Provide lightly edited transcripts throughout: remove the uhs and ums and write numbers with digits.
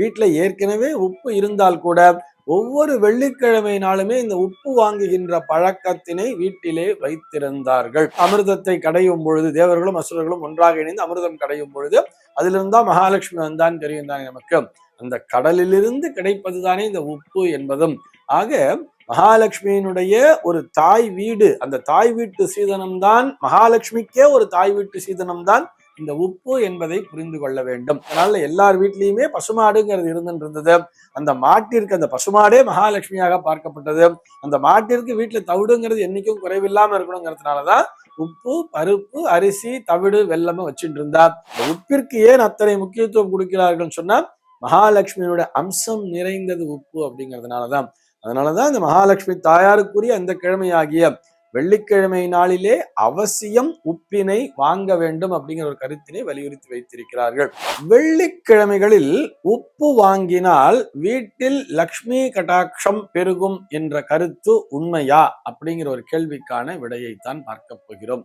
வீட்டுல ஏற்கனவே உப்பு இருந்தால் கூட ஒவ்வொரு வெள்ளிக்கிழமை நாளுமே இந்த உப்பு வாங்குகின்ற பழக்கத்தினை வீட்டிலே வைத்திருந்தார்கள். அமிர்தத்தை கடையும் பொழுது தேவர்களும் அசுரர்களும் ஒன்றாக இணைந்து அமிர்தம் கடையும் பொழுது அதிலிருந்தா மகாலட்சுமி வந்தான்னு தெரியும் தானே நமக்கு. அந்த கடலிலிருந்து கிடைப்பதுதானே இந்த உப்பு என்பதும் ஆக மகாலட்சுமியினுடைய ஒரு தாய் வீடு, அந்த தாய் வீட்டு சீதனம்தான் மகாலட்சுமிக்கே ஒரு தாய் வீட்டு சீதனம்தான் இந்த உப்பு என்பதை புரிந்து கொள்ள வேண்டும். அதனால எல்லார் வீட்லயுமே பசுமாடுங்கிறது இருந்தது. அந்த மாட்டிற்கு அந்த பசுமாடே மகாலட்சுமியாக பார்க்கப்பட்டது. அந்த மாட்டிற்கு வீட்டுல தவிடுங்கிறது என்னைக்கும் குறைவில்லாம இருக்கணுங்கிறதுனாலதான் உப்பு, பருப்பு, அரிசி, தவிடு, வெல்லமும் வச்சுட்டு இருந்தார். இந்த உப்பிற்கு ஏன் அத்தனை முக்கியத்துவம் கொடுக்கிறார்கள் சொன்னா மகாலட்சுமியோட அம்சம் நிறைந்தது உப்பு அப்படிங்கிறதுனாலதான். அதனாலதான் இந்த மகாலட்சுமி தாயாருக்குரிய அந்த கிழமையாகிய வெள்ளிக்கிழமை நாளிலே அவசியம் உப்பினை வாங்க வேண்டும் அப்படிங்கிற ஒரு கருத்தினை வலியுறுத்தி வைத்திருக்கிறார்கள். வெள்ளிக்கிழமைகளில் உப்பு வாங்கினால் வீட்டில் லக்ஷ்மி கடாட்சம் பெருகும் என்ற கருத்து உண்மையா அப்படிங்கிற ஒரு கேள்விக்கான விடையைத்தான் பார்க்க போகிறோம்.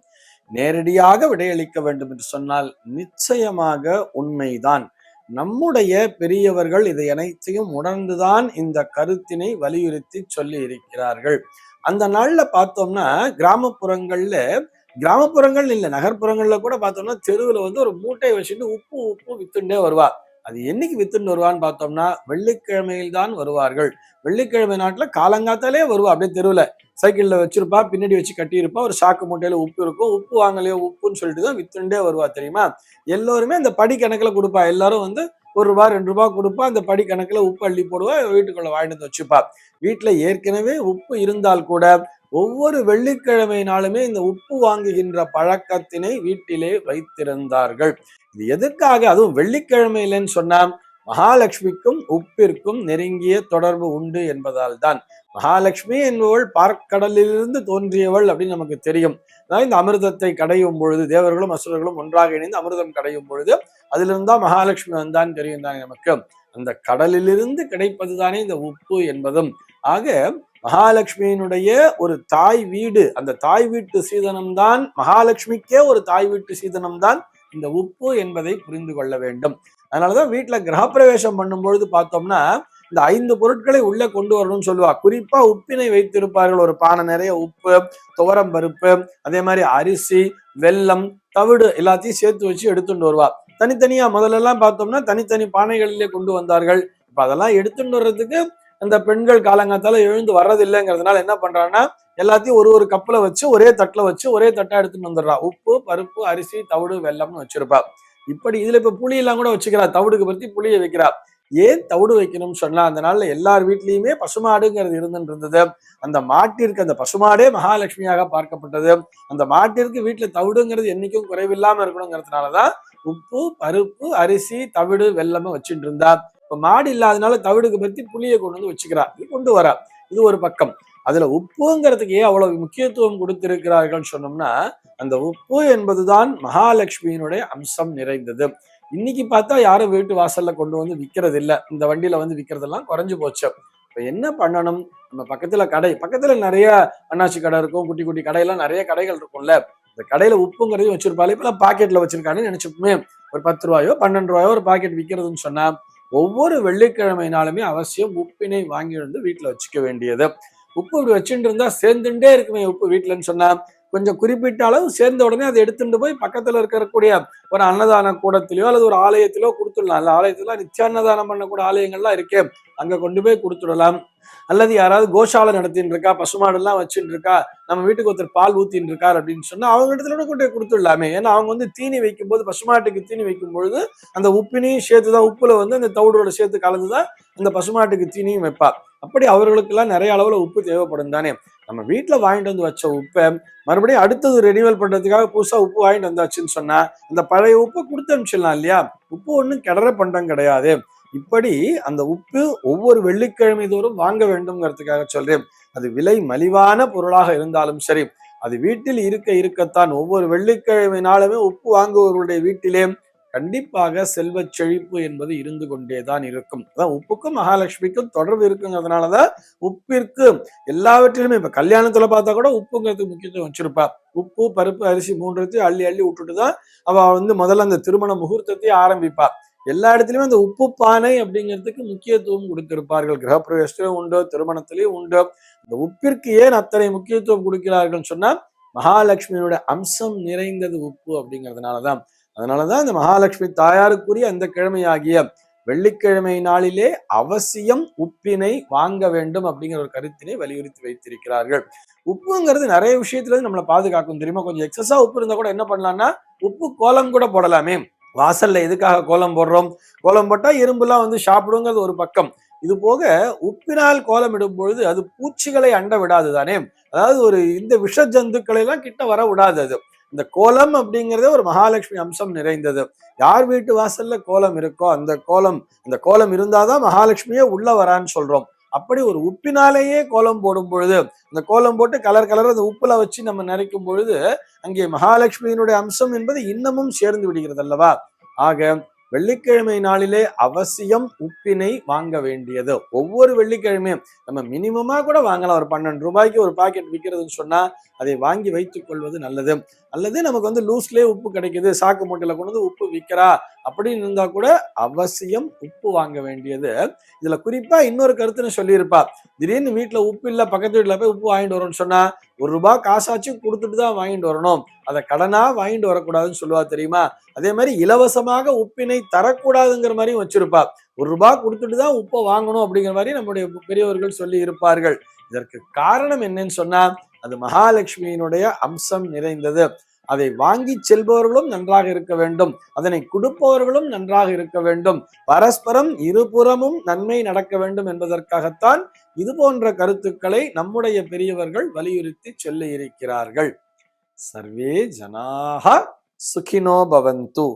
நேரடியாக விடையளிக்க வேண்டும் என்று சொன்னால் நிச்சயமாக உண்மைதான். நம்முடைய பெரியவர்கள் இதை அனைத்தையும் உணர்ந்துதான் இந்த கருத்தினை வலியுறுத்தி சொல்லி இருக்கிறார்கள். அந்த நாள்ல பார்த்தோம்னா கிராமப்புறங்கள் இல்ல நகர்ப்புறங்கள்ல கூட பார்த்தோம்னா தெருவுல ஒரு மூட்டையை வச்சுட்டு உப்பு வித்துண்டே வருவா. அது என்னைக்கு வித்துண்டு வருவான்னு பார்த்தோம்னா வெள்ளிக்கிழமையில் தான் வருவார்கள். வெள்ளிக்கிழமை நாட்டுல காலங்காத்தாலே வருவா. அப்படியே தெருவுல சைக்கிள்ல வச்சிருப்பா, பின்னாடி வச்சு கட்டியிருப்பா, ஒரு சாக்கு மூட்டையில உப்பு இருக்கும். உப்பு வாங்கலையோ உப்புன்னு சொல்லிட்டு தான் வித்துண்டே வருவா தெரியுமா. எல்லோருமே அந்த படி கணக்குல கொடுப்பா. எல்லாரும் ₹1 ₹2 கொடுப்பா. அந்த படி கணக்குல உப்பு அள்ளி போடுவா, வீட்டுக்குள்ள வாங்கிட்டு வச்சுப்பா. வீட்டுல ஏற்கனவே உப்பு இருந்தால் கூட ஒவ்வொரு வெள்ளிக்கிழமை நாளுமே இந்த உப்பு வாங்குகின்ற பழக்கத்தினை வீட்டிலே வைத்திருந்தார்கள். இது எதற்காக? அதுவும் வெள்ளிக்கிழமையிலன்னு சொன்னா மகாலட்சுமிக்கும் உப்பிற்கும் நெருங்கிய தொடர்பு உண்டு என்பதால் தான். மகாலட்சுமி என்பவள் பார்க்கடலிலிருந்து தோன்றியவள் அப்படின்னு நமக்கு தெரியும். அதாவது இந்த அமிர்தத்தை கடையும் பொழுது தேவர்களும் அசுரர்களும் ஒன்றாக இணைந்து அமிர்தம் கடையும் பொழுது அதிலிருந்தா மகாலட்சுமி வந்தான்னு தெரியும் தானே நமக்கு. அந்த கடலிலிருந்து கிடைப்பதுதானே இந்த உப்பு என்பதும் ஆக மகாலட்சுமியினுடைய ஒரு தாய் வீடு, அந்த தாய் வீட்டு சீதனம்தான் மகாலட்சுமிக்கே ஒரு தாய் வீட்டு சீதனம்தான் இந்த உப்பு என்பதை புரிந்து கொள்ள வேண்டும். அதனாலதான் வீட்டுல கிரகப்பிரவேசம் பண்ணும் பொழுது பார்த்தோம்னா இந்த 5 பொருட்களை உள்ள கொண்டு வரணும்னு சொல்லுவா. குறிப்பா உப்பினை வைத்திருப்பார்கள். ஒரு பானை நிறைய உப்பு, துவரம் பருப்பு, அதே மாதிரி அரிசி, வெல்லம், தவிடு எல்லாத்தையும் சேர்த்து வச்சு எடுத்துட்டு வருவா. தனித்தனியா முதல்ல எல்லாம் பார்த்தோம்னா தனித்தனி பானைகளிலே கொண்டு வந்தார்கள். இப்ப அதெல்லாம் எடுத்துட்டு வர்றதுக்கு அந்த பெண்கள் காலங்காத்தால எழுந்து வர்றதில்லைங்கிறதுனால என்ன பண்றாங்கன்னா எல்லாத்தையும் ஒரு கப்புல வச்சு ஒரே தட்டுல வச்சு ஒரே தட்டா எடுத்துட்டு வந்துடுறா. உப்பு, பருப்பு, அரிசி, தவிடு, வெல்லம்னு வச்சிருப்பா. இப்படி இதுல இப்ப புளி எல்லாம் கூட வச்சுக்கிறா. தவிடுக்கு பத்தி புளியை வைக்கிறா. ஏன் தவிடு வைக்கணும்னு சொன்னா அந்த நாள்ல எல்லார் வீட்லயுமே பசுமாடுங்கிறது இருந்தது. அந்த மாட்டிற்கு அந்த பசுமாடே மகாலட்சுமியாக பார்க்கப்பட்டது. அந்த மாட்டிற்கு வீட்டுல தவிடுங்கிறது என்னைக்கும் குறைவில்லாம இருக்கணுங்கிறதுனாலதான் உப்பு, பருப்பு, அரிசி, தவிடு, வெல்லமும் வச்சுட்டு இருந்தா. இப்ப மாடு இல்லாதனால தவிடுக்கு பத்தி புளியை கொண்டு வரா. இது ஒரு பக்கம். அதுல உப்புங்கிறதுக்கு ஏன் அவ்வளவு முக்கியத்துவம் கொடுத்திருக்கிறார்கள் சொன்னோம்னா அந்த உப்பு என்பதுதான் மகாலட்சுமியினுடைய அம்சம் நிறைந்தது. இன்னைக்கு பார்த்தா யாரும் வீட்டு வாசல்ல கொண்டு விற்கிறது இல்லை. இந்த வண்டியில விற்கிறதெல்லாம் குறைஞ்சு போச்சு. இப்ப என்ன பண்ணணும்? நம்ம பக்கத்துல நிறைய அண்ணாச்சி கடை இருக்கும், குட்டி குட்டி கடையெல்லாம் நிறைய கடைகள் இருக்கும்ல. இந்த கடையில உப்புங்கிறதையும் வச்சிருப்பாரு. இப்ப எல்லாம் பாக்கெட்ல வச்சிருக்கான்னு நினைச்சுக்குமே. ஒரு ₹10 ₹12 ஒரு பாக்கெட் விற்கிறதுன்னு சொன்னா ஒவ்வொரு வெள்ளிக்கிழமை நாளுமே அவசியம் உப்பினை வாங்கி வீட்டுல வச்சுக்க வேண்டியது. உப்பு இப்படி வச்சுட்டு இருந்தா சேர்ந்துட்டே இருக்குமே உப்பு வீட்டுலன்னு சொன்னா கொஞ்சம் குறிப்பிட்ட அளவு சேர்ந்த உடனே அதை எடுத்துட்டு போய் பக்கத்துல இருக்கக்கூடிய ஒரு அன்னதான கூடத்திலயோ அல்லது ஒரு ஆலயத்திலோ கொடுத்துடலாம். அந்த ஆலயத்துல நித்தியான்னதானம் பண்ணக்கூடிய ஆலயங்கள்லாம் இருக்கே, அங்க கொண்டு போய் கொடுத்துடலாம். அல்லது யாராவது கோஷாலை நடத்தின்னு இருக்கா, பசுமாடு எல்லாம் வச்சுட்டு இருக்கா, நம்ம வீட்டுக்கு ஒருத்தர் பால் ஊத்தின்னு இருக்காரு அப்படின்னு சொன்னா அவங்க இடத்துல கொண்டு போய் கொடுத்துடலாமே. ஏன்னா அவங்க தீனி வைக்கும் போது, பசுமாட்டுக்கு தீனி வைக்கும் பொழுது அந்த உப்பினையும் சேர்த்துதான், உப்புல அந்த தவிடோட சேர்த்து கலந்துதான் அந்த பசுமாட்டுக்கு தீனியும் வைப்பா. அப்படி அவர்களுக்கு எல்லாம் நிறைய அளவுல உப்பு தேவைப்படும் தானே. நம்ம வீட்டுல வாங்கிட்டு வச்ச உப்பை மறுபடியும் அடுத்தது ரெனிவல் பண்றதுக்காக புதுசா உப்பு வாங்கிட்டு வந்தாச்சுன்னு சொன்னா அந்த பழைய உப்பை கொடுத்து அனுப்பிச்சிடலாம் இல்லையா. உப்பு ஒண்ணும் கிடற பண்டம் கிடையாது. இப்படி அந்த உப்பு ஒவ்வொரு வெள்ளிக்கிழமை தோறும் வாங்க வேண்டும்ங்கிறதுக்காக சொல்றேன். அது விலை மலிவான பொருளாக இருந்தாலும் சரி, அது வீட்டில் இருக்கத்தான் ஒவ்வொரு வெள்ளிக்கிழமை நாளுமே உப்பு வாங்குவவர்களுடைய வீட்டிலே கண்டிப்பாக செல்வ செழிப்பு என்பது இருந்து கொண்டேதான் இருக்கும். அதான் உப்புக்கும் மகாலட்சுமிக்கும் தொடர்பு இருக்குங்கிறதுனாலதான் உப்பிற்கு எல்லாவற்றிலுமே இப்ப கல்யாணத்துல பார்த்தா கூட உப்புங்கிறதுக்கு முக்கியத்துவம் வச்சிருப்பா. உப்பு, பருப்பு, அரிசி 3 அள்ளி விட்டுட்டுதான் அவ முதல்ல அந்த திருமண முகூர்த்தத்தை ஆரம்பிப்பா. எல்லா இடத்துலயுமே அந்த உப்பு பானை அப்படிங்கிறதுக்கு முக்கியத்துவம் கொடுத்திருப்பார்கள். கிரகப்பிரவேசத்திலும் உண்டு, திருமணத்திலேயும் உண்டு. இந்த உப்பிற்கு ஏன் அத்தனை முக்கியத்துவம் கொடுக்கிறார்கள் சொன்னா மகாலட்சுமியோட அம்சம் நிறைந்தது உப்பு அப்படிங்கிறதுனாலதான். அதனாலதான் இந்த மகாலட்சுமி தாயாருக்குரிய அந்த கிழமையாகிய வெள்ளிக்கிழமை நாளிலே அவசியம் உப்பினை வாங்க வேண்டும் அப்படிங்கிற ஒரு கருத்தினை வலியுறுத்தி வைத்திருக்கிறார்கள். உப்புங்கிறது நிறைய விஷயத்துல இருந்து நம்மளை பாதுகாக்கும் தெரியுமா? கொஞ்சம் எக்ஸஸா உப்பு இருந்தா கூட என்ன பண்ணலாம்னா உப்பு கோலம் கூட போடலாமே. வாசல்ல எதுக்காக கோலம் போடுறோம்? கோலம் போட்டா எறும்புலாம் வந்து சாப்பிடுங்கிறது ஒரு பக்கம். இது போக உப்பினால் கோலம் இடும் பொழுது அது பூச்சிகளை அண்ட விடாது தானே. அதாவது ஒரு இந்த விஷ ஜந்துக்களை எல்லாம் கிட்ட வர விடாது. அது இந்த கோலம் அப்படிங்கிறதே ஒரு மகாலட்சுமி அம்சம் நிறைந்தது. யார் வீட்டு வாசல்ல கோலம் இருக்கோ அந்த கோலம் இருந்தாதான் மகாலட்சுமியே உள்ள வரான்னு சொல்றோம். அப்படி ஒரு உப்பினாலேயே கோலம் போடும் பொழுது அந்த கோலம் போட்டு கலர் கலர் அந்த உப்புல வச்சு நம்ம நிறைக்கும் பொழுது அங்கே மகாலட்சுமியினுடைய அம்சம் என்பது இன்னமும் சேர்ந்து விடுகிறது அல்லவா? ஆக வெள்ளிக்கிழமை நாளிலே அவசியம் உப்பினை வாங்க வேண்டியது. ஒவ்வொரு வெள்ளிக்கிழமையும் நம்ம மினிமமா கூட வாங்கலாம். ஒரு 12 ரூபாய்க்கு ஒரு பாக்கெட் விற்கிறதுன்னு சொன்னா அதை வாங்கி வைத்துக் கொள்வது நல்லது. அல்லது நமக்கு வந்து லூஸ்லயே உப்பு கிடைக்குது, சாக்கு மூட்டையில கொண்டு வந்து உப்பு விற்கிறா அப்படின்னு இருந்தா கூட அவசியம் உப்பு வாங்க வேண்டியது. இதுல குறிப்பா இன்னொரு கருத்துன்னு சொல்லியிருப்பா. திடீர்னு வீட்டுல உப்பு இல்ல, பக்கத்து வீட்டுல போய் உப்பு வாங்கிட்டு வரோம்னு சொன்னா ₹1 காசாச்சும் கொடுத்துட்டு தான் வாங்கிட்டு வரணும். அதை கடனா வாங்கிட்டு வரக்கூடாதுன்னு சொல்லுவா தெரியுமா? அதே மாதிரி இலவசமாக உப்பினை தரக்கூடாதுங்கிற மாதிரியும் வச்சிருப்பா. ₹1 கொடுத்துட்டு தான் உப்பை வாங்கணும் அப்படிங்கிற மாதிரி நம்முடைய பெரியவர்கள் சொல்லி இருப்பார்கள். இதற்கு காரணம் என்னன்னு சொன்னா அது மகாலட்சுமியினுடைய அம்சம் நிறைந்தது. அதை வாங்கி செல்பவர்களும் நன்றாக இருக்க வேண்டும், அதனை கொடுப்பவர்களும் நன்றாக இருக்க வேண்டும், பரஸ்பரம் இருபுறமும் நன்மை நடக்க வேண்டும் என்பதற்காகத்தான் இது போன்ற கருத்துக்களை நம்முடைய பெரியவர்கள் வலியுறுத்தி சொல்லி இருக்கிறார்கள். சர்வே ஜனாஹ சுகினோ பவந்து.